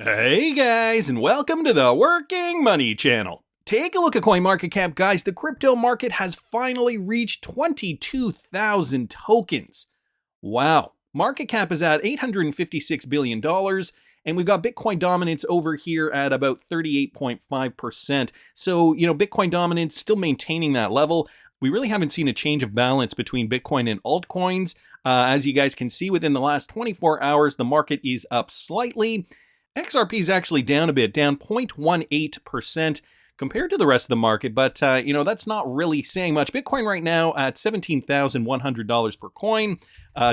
Hey guys, and welcome to the Working Money Channel. Take a look at CoinMarketCap, guys. The crypto market has finally reached 22,000 tokens. Wow. Market cap is at $856 billion, and we've got Bitcoin dominance over here at about 38.5%. So, Bitcoin dominance still maintaining that level. We really haven't seen a change of balance between Bitcoin and altcoins. As you guys can see, within the last 24 hours, the market is up slightly. XRP is actually down a bit, down 0.18% compared to the rest of the market, but that's not really saying much. Bitcoin right now at $17,100 per coin.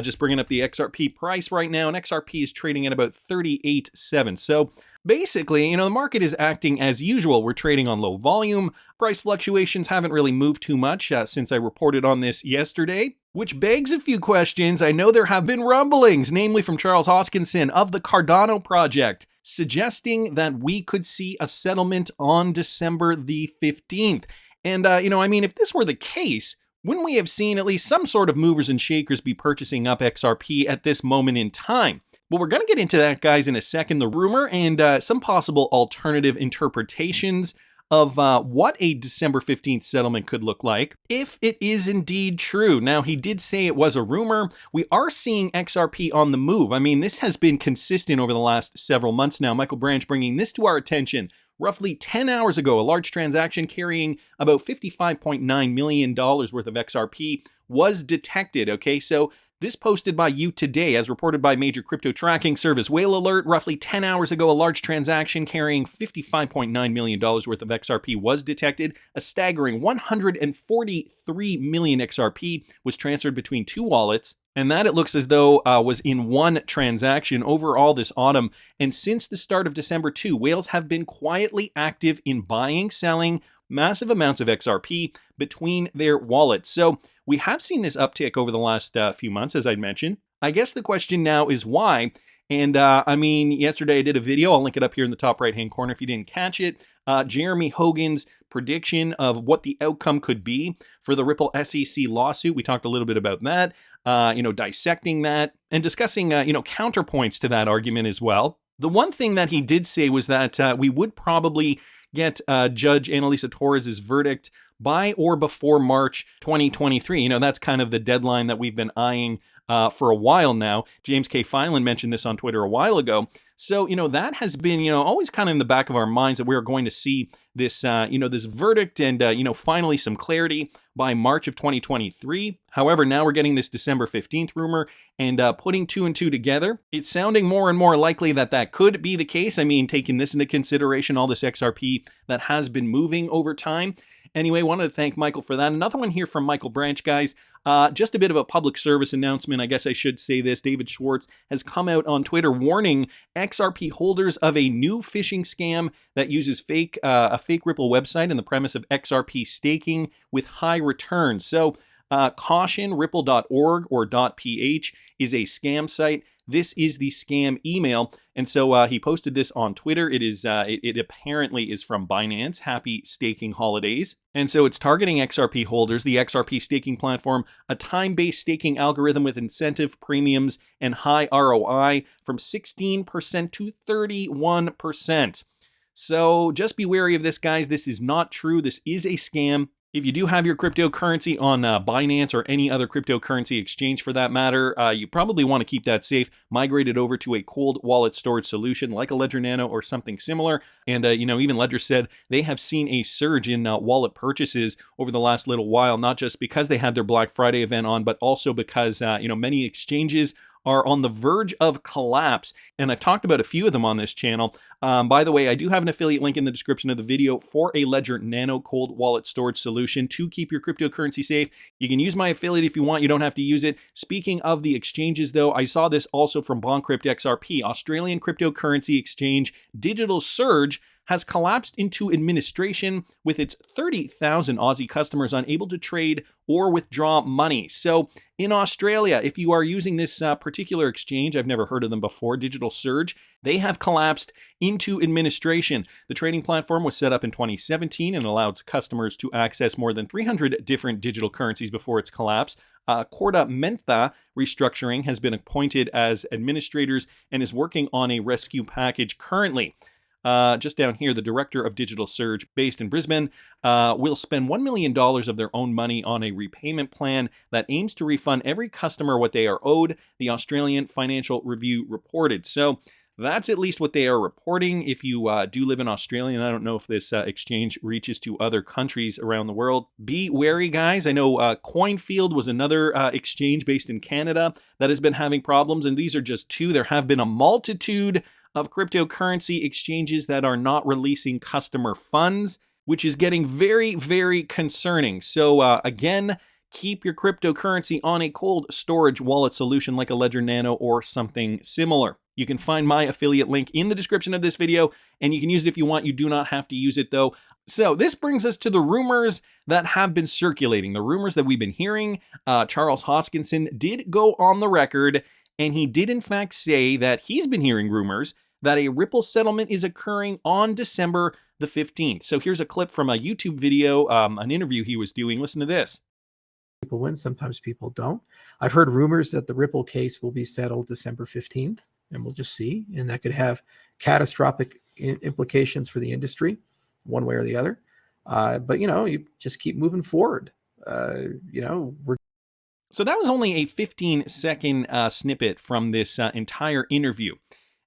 Just bringing up the XRP price right now, and XRP is trading at about 38.7. So basically, the market is acting as usual. We're trading on low volume. Price fluctuations haven't really moved too much since I reported on this yesterday, which begs a few questions. I know there have been rumblings, namely from Charles Hoskinson of the Cardano project, suggesting that we could see a settlement on December the 15th. And, if this were the case, wouldn't we have seen at least some sort of movers and shakers be purchasing up XRP at this moment in time? Well, we're going to get into that, guys, in a second. The rumor and some possible alternative interpretations of what a December 15th settlement could look like, if it is indeed true. Now, he did say it was a rumor. We are seeing XRP on the move. I mean, this has been consistent over the last several months now. Michael Branch bringing this to our attention. Roughly 10 hours ago, a large transaction carrying about $55.9 million worth of XRP was detected. Okay, so this posted by you today, as reported by major crypto tracking service Whale Alert. Roughly 10 hours ago, a large transaction carrying $55.9 million worth of XRP was detected. A staggering 143 million XRP was transferred between two wallets, and that, it looks as though, was in one transaction overall this autumn. And since the start of December 2, whales have been quietly active in buying, selling massive amounts of XRP between their wallets. So we have seen this uptick over the last few months, as I mentioned. I guess the question now is why. And yesterday I did a video. I'll link it up here in the top right-hand corner if you didn't catch it. Jeremy Hogan's prediction of what the outcome could be for the Ripple SEC lawsuit. We talked a little bit about that, dissecting that and discussing, counterpoints to that argument as well. The one thing that he did say was that we would probably get Judge Annalisa Torres' verdict by or before March 2023. That's kind of the deadline that we've been eyeing for a while now. James K. Filan mentioned this on Twitter a while ago. So, that has been, always kind of in the back of our minds that we are going to see this, this verdict and, finally some clarity by March of 2023. However, now we're getting this December 15th rumor and putting two and two together. It's sounding more and more likely that that could be the case. I mean, taking this into consideration, all this XRP that has been moving over time. Anyway, wanted to thank Michael for that. Another one here from Michael Branch, guys. Just a bit of a public service announcement. I guess I should say this. David Schwartz has come out on Twitter warning XRP holders of a new phishing scam that uses a fake Ripple website and the premise of XRP staking with high returns. So caution, ripple.org or .ph is a scam site. This is the scam email. And so he posted this on Twitter. It apparently is from Binance. Happy staking holidays. And so it's targeting XRP holders, the XRP staking platform, a time-based staking algorithm with incentive premiums and high ROI from 16% to 31%. So just be wary of this, guys. This is not true. This is a scam. If you do have your cryptocurrency on Binance or any other cryptocurrency exchange for that matter, you probably want to keep that safe. Migrate it over to a cold wallet storage solution like a Ledger Nano or something similar. And, even Ledger said they have seen a surge in wallet purchases over the last little while, not just because they had their Black Friday event on, but also because, many exchanges are on the verge of collapse. And I've talked about a few of them on this channel. By the way, I do have an affiliate link in the description of the video for a Ledger Nano cold wallet storage solution to keep your cryptocurrency safe. You can use my affiliate if you want. You don't have to use it. Speaking of the exchanges, though, I saw this also from BondCrypt XRP, Australian cryptocurrency exchange Digital Surge has collapsed into administration with its 30,000 Aussie customers unable to trade or withdraw money. So in Australia, if you are using this particular exchange, I've never heard of them before, Digital Surge, they have collapsed into administration. The trading platform was set up in 2017 and allowed customers to access more than 300 different digital currencies before its collapse. Corda Mentha Restructuring has been appointed as administrators and is working on a rescue package currently. Just down here, the director of Digital Surge, based in Brisbane, will spend $1 million of their own money on a repayment plan that aims to refund every customer what they are owed, the Australian Financial Review reported. So that's at least what they are reporting. If you do live in Australia, and I don't know if this exchange reaches to other countries around the world, be wary, guys. I know Coinfield was another exchange based in Canada that has been having problems, and these are just two. There have been a multitude of cryptocurrency exchanges that are not releasing customer funds, which is getting very, very concerning. So again, keep your cryptocurrency on a cold storage wallet solution like a Ledger Nano or something similar. You can find my affiliate link in the description of this video, and you can use it if you want. You do not have to use it though. So this brings us to the rumors that have been circulating, the rumors that we've been hearing. Charles Hoskinson did go on the record, and he did in fact say that he's been hearing rumors that a Ripple settlement is occurring on December the 15th. So here's a clip from a YouTube video, an interview he was doing. Listen to this. People win, sometimes people don't. I've heard rumors that the Ripple case will be settled December 15th, and we'll just see. And that could have catastrophic implications for the industry, one way or the other. But, you just keep moving forward. So that was only a 15-second snippet from this entire interview.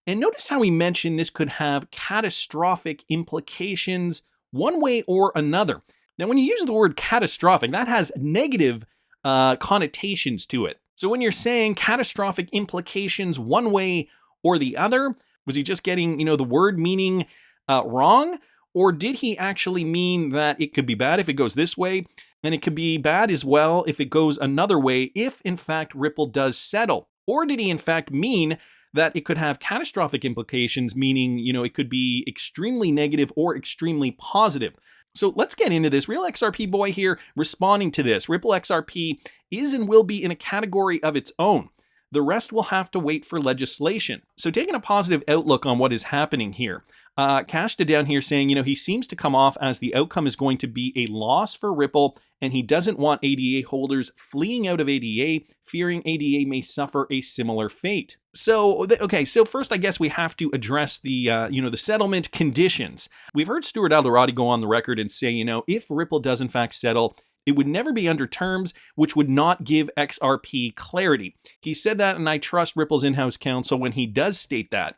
And notice how he mentioned this could have catastrophic implications one way or another. Now, when you use the word catastrophic, that has negative connotations to it. So when you're saying catastrophic implications one way or the other, was he just getting, the word meaning wrong? Or did he actually mean that it could be bad if it goes this way, and it could be bad as well if it goes another way, if in fact Ripple does settle? Or did he in fact mean that it could have catastrophic implications, meaning, it could be extremely negative or extremely positive? So let's get into this. Real XRP boy here responding to this. Ripple XRP is and will be in a category of its own. The rest will have to wait for legislation. So taking a positive outlook on what is happening here. Cashta down here saying, he seems to come off as the outcome is going to be a loss for Ripple, and he doesn't want ADA holders fleeing out of ADA, fearing ADA may suffer a similar fate. So, so first I guess we have to address the, the settlement conditions. We've heard Stuart Alderati go on the record and say, if Ripple does in fact settle, it would never be under terms which would not give XRP clarity. He said that, and I trust Ripple's in-house counsel when he does state that.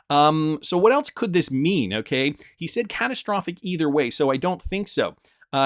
So what else could this mean, okay? He said catastrophic either way, so I don't think so.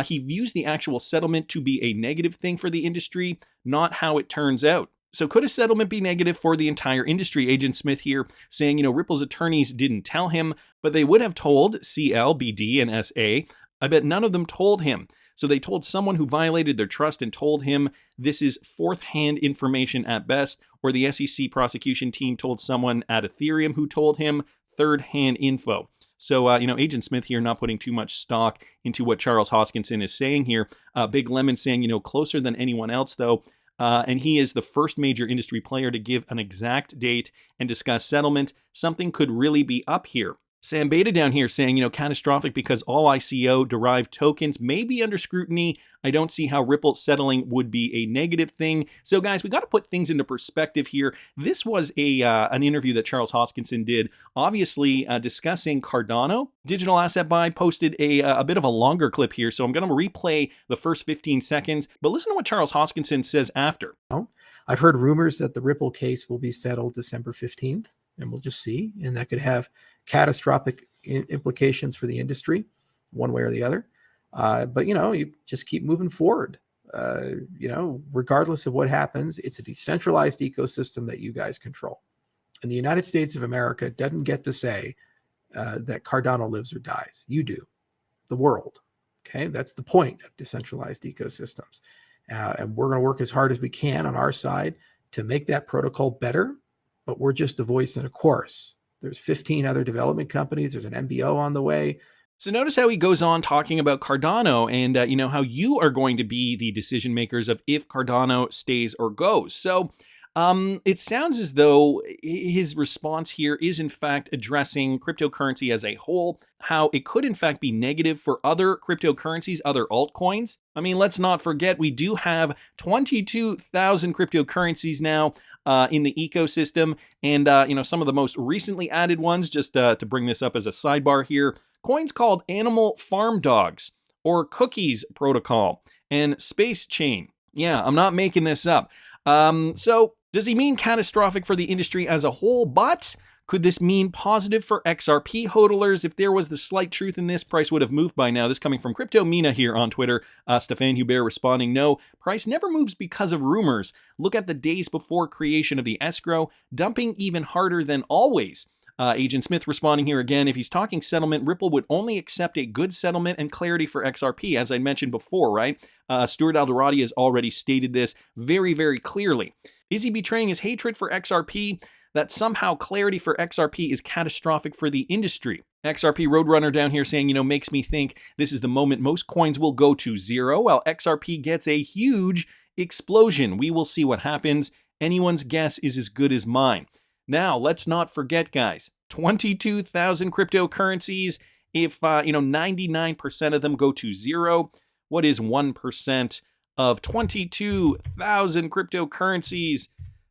He views the actual settlement to be a negative thing for the industry, not how it turns out. So could a settlement be negative for the entire industry? Agent Smith here saying, Ripple's attorneys didn't tell him, but they would have told CL, BD, and SA. I bet none of them told him. So they told someone who violated their trust and told him this is fourth-hand information at best, or the SEC prosecution team told someone at Ethereum who told him third-hand info. So, Agent Smith here not putting too much stock into what Charles Hoskinson is saying here. Big Lemon saying, closer than anyone else, though. And he is the first major industry player to give an exact date and discuss settlement. Something could really be up here. Sam Beta down here saying, catastrophic because all ICO-derived tokens may be under scrutiny. I don't see how Ripple settling would be a negative thing. So guys, we got to put things into perspective here. This was an interview that Charles Hoskinson did, obviously discussing Cardano. Digital Asset Buy posted a bit of a longer clip here, so I'm going to replay the first 15 seconds, but listen to what Charles Hoskinson says after. I've heard rumors that the Ripple case will be settled December 15th, and we'll just see. And that could have catastrophic implications for the industry, one way or the other. But, you just keep moving forward. Regardless of what happens, it's a decentralized ecosystem that you guys control. And the United States of America doesn't get to say that Cardano lives or dies. You do, the world. Okay, that's the point of decentralized ecosystems. And we're going to work as hard as we can on our side to make that protocol better. But we're just a voice in a chorus. There's 15 other development companies. There's an MBO on the way. So notice how he goes on talking about Cardano and, how you are going to be the decision makers of if Cardano stays or goes. So it sounds as though his response here is in fact addressing cryptocurrency as a whole, how it could in fact be negative for other cryptocurrencies, other altcoins. I mean, let's not forget, we do have 22,000 cryptocurrencies now in the ecosystem. And, some of the most recently added ones, just to bring this up as a sidebar here, coins called Animal Farm Dogs or Cookies Protocol and Space Chain. Yeah, I'm not making this up. So does he mean catastrophic for the industry as a whole? But could this mean positive for XRP hodlers? If there was the slight truth in this, price would have moved by now. This coming from Crypto Mina here on Twitter. Stéphane Hubert responding, no, price never moves because of rumors. Look at the days before creation of the escrow, dumping even harder than always. Agent Smith responding here again, if he's talking settlement, Ripple would only accept a good settlement and clarity for XRP, as I mentioned before, right? Stuart Alderati has already stated this very, very clearly. Is he betraying his hatred for XRP? That somehow clarity for XRP is catastrophic for the industry. XRP Roadrunner down here saying, makes me think this is the moment most coins will go to zero, while XRP gets a huge explosion. We will see what happens. Anyone's guess is as good as mine. Now, let's not forget, guys, 22,000 cryptocurrencies. If, 99% of them go to zero, what is 1% of 22,000 cryptocurrencies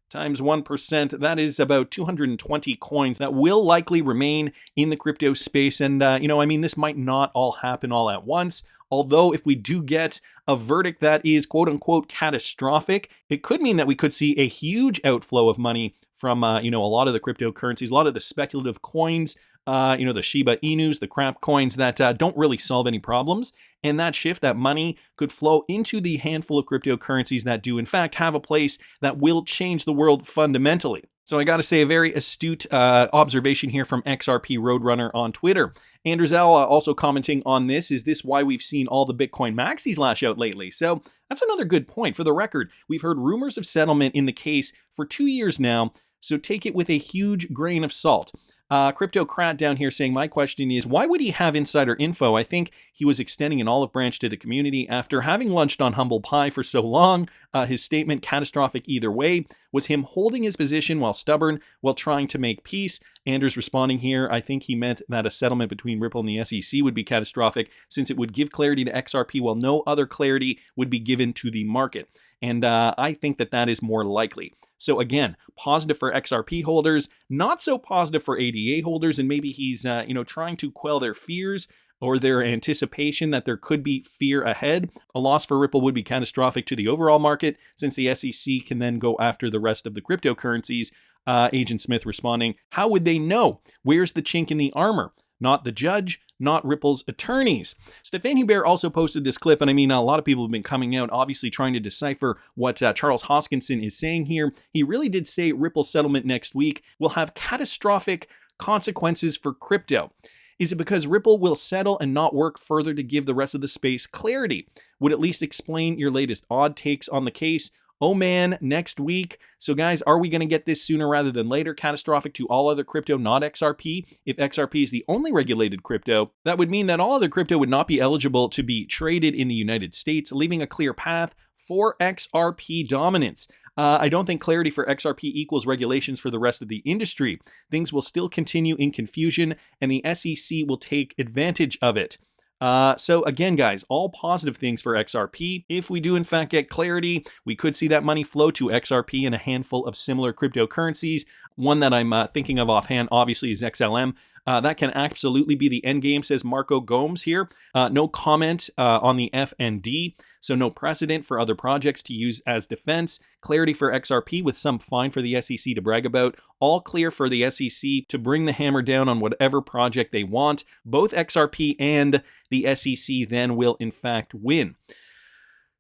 times 1%? That is about 220 coins that will likely remain in the crypto space. And, this might not all happen all at once. Although if we do get a verdict that is quote unquote catastrophic, it could mean that we could see a huge outflow of money from, a lot of the cryptocurrencies, a lot of the speculative coins, the Shiba Inus, the crap coins that don't really solve any problems. And that shift, that money could flow into the handful of cryptocurrencies that do in fact have a place that will change the world fundamentally. So I got to say, a very astute observation here from XRP Roadrunner on Twitter. Andrew Zell also commenting on this, is this why we've seen all the Bitcoin maxis lash out lately? So that's another good point. For the record, we've heard rumors of settlement in the case for 2 years now, so take it with a huge grain of salt. Cryptocrat down here saying, my question is, why would he have insider info? I think he was extending an olive branch to the community after having lunched on humble pie for so long. His statement, catastrophic either way, was him holding his position while stubborn, while trying to make peace. Anders responding here, I think he meant that a settlement between Ripple and the SEC would be catastrophic since it would give clarity to XRP while no other clarity would be given to the market. And I think that is more likely. So again, positive for XRP holders, not so positive for ADA holders, and maybe he's trying to quell their fears or their anticipation that there could be fear ahead. A loss for Ripple would be catastrophic to the overall market since the SEC can then go after the rest of the cryptocurrencies. Agent Smith responding, how would they know? Where's the chink in the armor? Not the judge, not Ripple's attorneys. Stéphane Hubert also posted this clip, and a lot of people have been coming out, obviously trying to decipher what Charles Hoskinson is saying here. He really did say Ripple settlement next week will have catastrophic consequences for crypto. Is it because Ripple will settle and not work further to give the rest of the space clarity? Would at least explain your latest odd takes on the case. Oh man, next week. So guys, are we going to get this sooner rather than later? Catastrophic to all other crypto, not XRP. If XRP is the only regulated crypto, that would mean that all other crypto would not be eligible to be traded in the United States, leaving a clear path for XRP dominance. I don't think clarity for XRP equals regulations for the rest of the industry. Things will still continue in confusion, and the SEC will take advantage of it. So again, guys, all positive things for XRP. If we do in fact get clarity, we could see that money flow to XRP and a handful of similar cryptocurrencies. One that I'm thinking of offhand, obviously, is XLM. That can absolutely be the end game, says Marco Gomes here. No comment on the FND, so no precedent for other projects to use as defense. Clarity for XRP with some fine for the SEC to brag about. All clear for the SEC to bring the hammer down on whatever project they want. Both XRP and the SEC then will in fact win.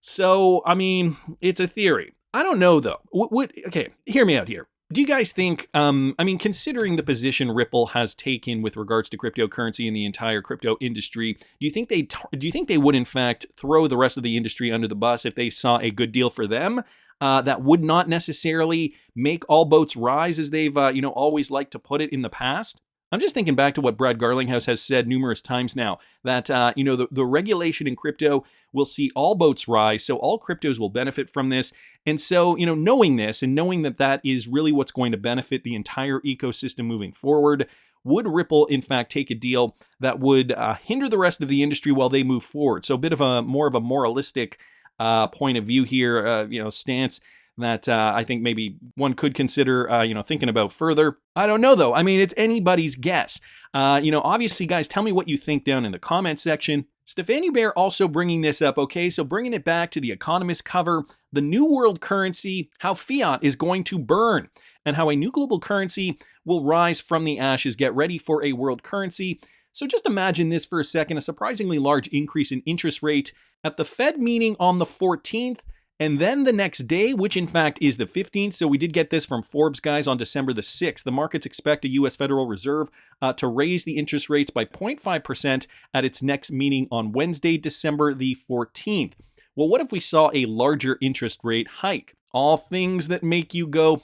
So, it's a theory. I don't know though. Okay, hear me out here. Do you guys think, considering the position Ripple has taken with regards to cryptocurrency and the entire crypto industry, do you think they would in fact throw the rest of the industry under the bus if they saw a good deal for them? That would not necessarily make all boats rise, as they've always liked to put it in the past. I'm just thinking back to what Brad Garlinghouse has said numerous times now, that, the regulation in crypto will see all boats rise, so all cryptos will benefit from this. And so, knowing this and knowing that that is really what's going to benefit the entire ecosystem moving forward, would Ripple, in fact, take a deal that would hinder the rest of the industry while they move forward? So a bit of a more of a moralistic point of view here, stance that I think maybe one could consider, thinking about further. I don't know, though. I mean, it's anybody's guess. Obviously, guys, tell me what you think down in the comment section. Stefani Bear also bringing this up, okay? So bringing it back to the Economist cover, the new world currency, how fiat is going to burn, and how a new global currency will rise from the ashes. Get ready for a world currency. So just imagine this for a second, a surprisingly large increase in interest rate at the Fed meeting on the 14th, and then the next day, which in fact is the 15th. So we did get this from Forbes, guys, on December the 6th. The markets expect a U.S. Federal Reserve to raise the interest rates by 0.5% at its next meeting on Wednesday, December the 14th. Well, what if we saw a larger interest rate hike? All things that make you go,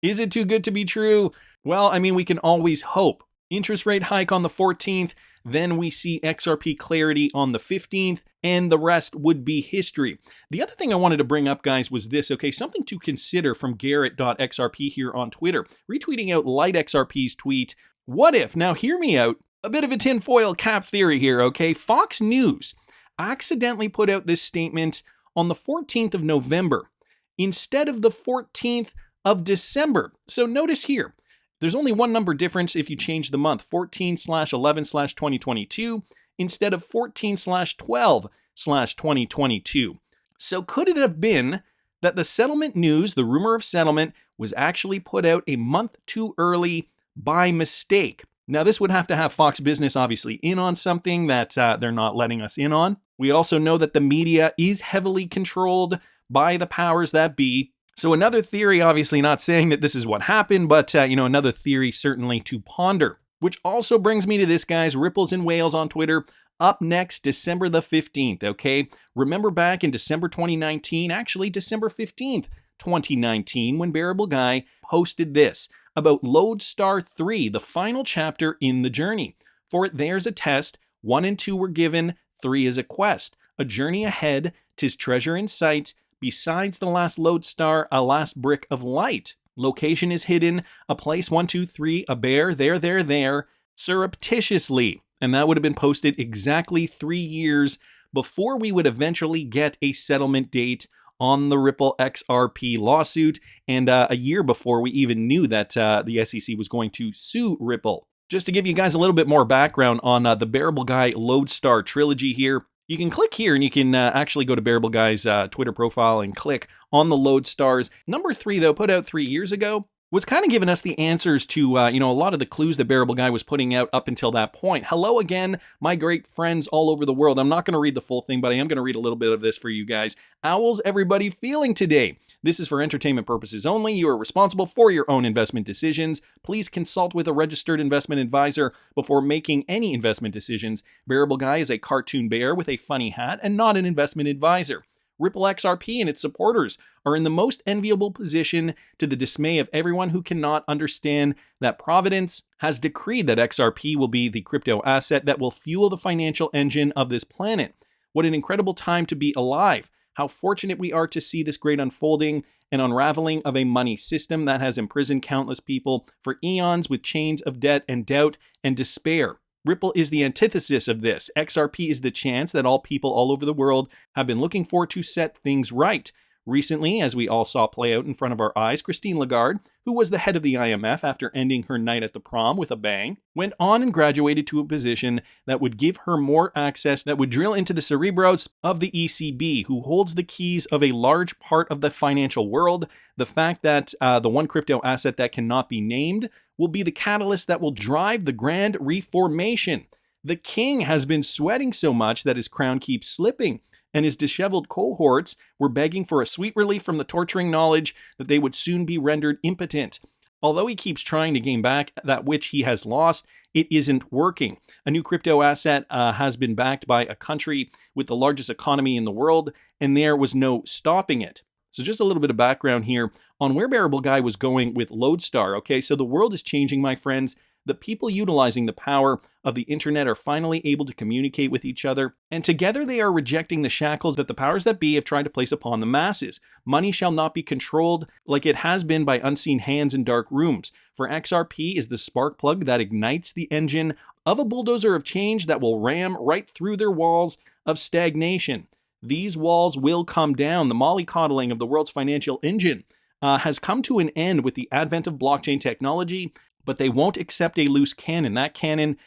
is it too good to be true? Well, I mean, we can always hope. Interest rate hike on the 14th, then we see XRP clarity on the 15th, and the rest would be history. The other thing I wanted to bring up, guys, was this, okay? Something to consider from Garrett.xrp here on Twitter, retweeting out LightXRP's tweet. What if, now hear me out, a bit of a tinfoil cap theory here, okay? Fox News accidentally put out this statement on the 14th of November instead of the 14th of December. So notice here, there's only one number difference if you change the month, 14/11/2022 instead of 14/12/2022. So could it have been that the settlement news, the rumor of settlement, was actually put out a month too early by mistake? Now, this would have to have Fox Business obviously in on something that they're not letting us in on. We also know that the media is heavily controlled by the powers that be. So another theory, obviously not saying that this is what happened, but another theory certainly to ponder. Which also brings me to this, guys, Ripples in Wales on Twitter. Up next, December the 15th, okay? Remember back in December 2019, actually December 15th, 2019, when Bearableguy posted this about Lodestar 3, the final chapter in the journey. For it there's a test, 1 and 2 were given, 3 is a quest. A journey ahead, 'tis treasure in sight, besides the last lodestar, a last brick of light. Location is hidden, a place 1, 2, 3, a bear, there, surreptitiously. And that would have been posted exactly 3 years before we would eventually get a settlement date on the Ripple XRP lawsuit, and a year before we even knew that the SEC was going to sue Ripple. Just to give you guys a little bit more background on the Bearableguy Lodestar trilogy here, you can click here and you can actually go to Bearableguy's Twitter profile and click on the Lodestars. Number 3, though, put out 3 years ago, was kind of giving us the answers to, a lot of the clues that Bearableguy was putting out up until that point. Hello again, my great friends all over the world. I'm not going to read the full thing, but I am going to read a little bit of this for you guys. How's everybody feeling today? This is for entertainment purposes only. You are responsible for your own investment decisions. Please consult with a registered investment advisor before making any investment decisions. Bearableguy is a cartoon bear with a funny hat and not an investment advisor. Ripple XRP and its supporters are in the most enviable position, to the dismay of everyone who cannot understand that Providence has decreed that XRP will be the crypto asset that will fuel the financial engine of this planet. What an incredible time to be alive. How fortunate we are to see this great unfolding and unraveling of a money system that has imprisoned countless people for eons with chains of debt and doubt and despair. Ripple is the antithesis of this. XRP is the chance that all people all over the world have been looking for to set things right. Recently, as we all saw play out in front of our eyes, Christine Lagarde, who was the head of the IMF after ending her night at the prom with a bang, went on and graduated to a position that would give her more access, that would drill into the cerebros of the ECB, who holds the keys of a large part of the financial world. The fact that the one crypto asset that cannot be named will be the catalyst that will drive the grand reformation. The king has been sweating so much that his crown keeps slipping, and his disheveled cohorts were begging for a sweet relief from the torturing knowledge that they would soon be rendered impotent. Although he keeps trying to gain back that which he has lost, it isn't working. A new crypto asset has been backed by a country with the largest economy in the world, and there was no stopping it. So just a little bit of background here on where Bearableguy was going with Lodestar. Okay, so the world is changing, my friends. the people utilizing the power of the internet are finally able to communicate with each other, and together they are rejecting the shackles that the powers that be have tried to place upon the masses. Money shall not be controlled like it has been by unseen hands in dark rooms, for XRP is the spark plug that ignites the engine of a bulldozer of change that will ram right through their walls of stagnation. These walls will come down. The mollycoddling of the world's financial engine has come to an end with the advent of blockchain technology, but they won't accept a loose cannon. That cannon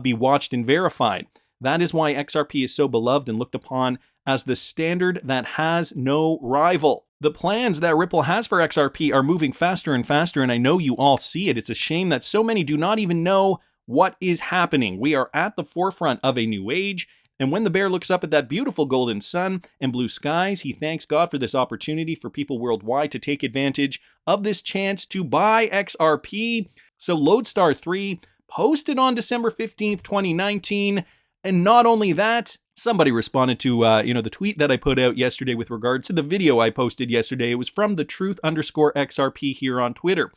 be watched and verified. That is why XRP is so beloved and looked upon as the standard that has no rival. The plans that Ripple has for XRP are moving faster and faster, and I know you all see it. It's a shame that so many do not even know what is happening. We are at the forefront of a new age, and when the bear looks up at that beautiful golden sun and blue skies, he thanks God for this opportunity for people worldwide to take advantage of this chance to buy XRP. So Lodestar 3 posted on December 15th, 2019. And not only that, somebody responded to the tweet that I put out yesterday with regards to the video I posted yesterday. It was from the truth_XRP here on Twitter.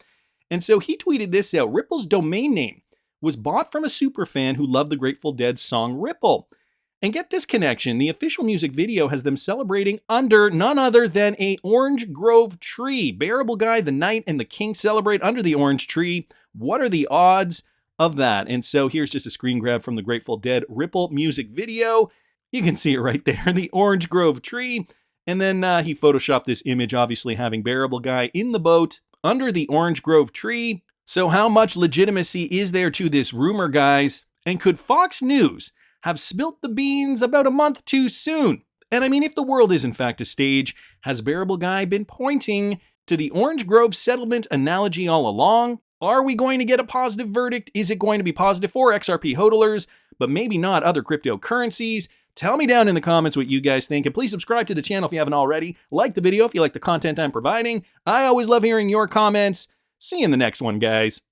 And so he tweeted this out. Ripple's domain name was bought from a superfan who loved the Grateful Dead's song Ripple. And get this connection, the official music video has them celebrating under none other than a orange grove tree. Bearableguy, the Knight, and the King celebrate under the orange tree. What are the odds of that? And so here's just a screen grab from the Grateful Dead Ripple music video. You can see it right there, the orange grove tree. And then he photoshopped this image, obviously having Bearableguy in the boat under the orange grove tree. So how much legitimacy is there to this rumor, guys? And could Fox News have spilt the beans about a month too soon? And I mean, if the world is in fact a stage, has Bearableguy been pointing to the Orange Grove settlement analogy all along? Are we going to get a positive verdict? Is it going to be positive for XRP hodlers, but maybe not other cryptocurrencies? Tell me down in the comments what you guys think, and please subscribe to the channel if you haven't already. Like the video if you like the content I'm providing. I always love hearing your comments. See you in the next one, guys.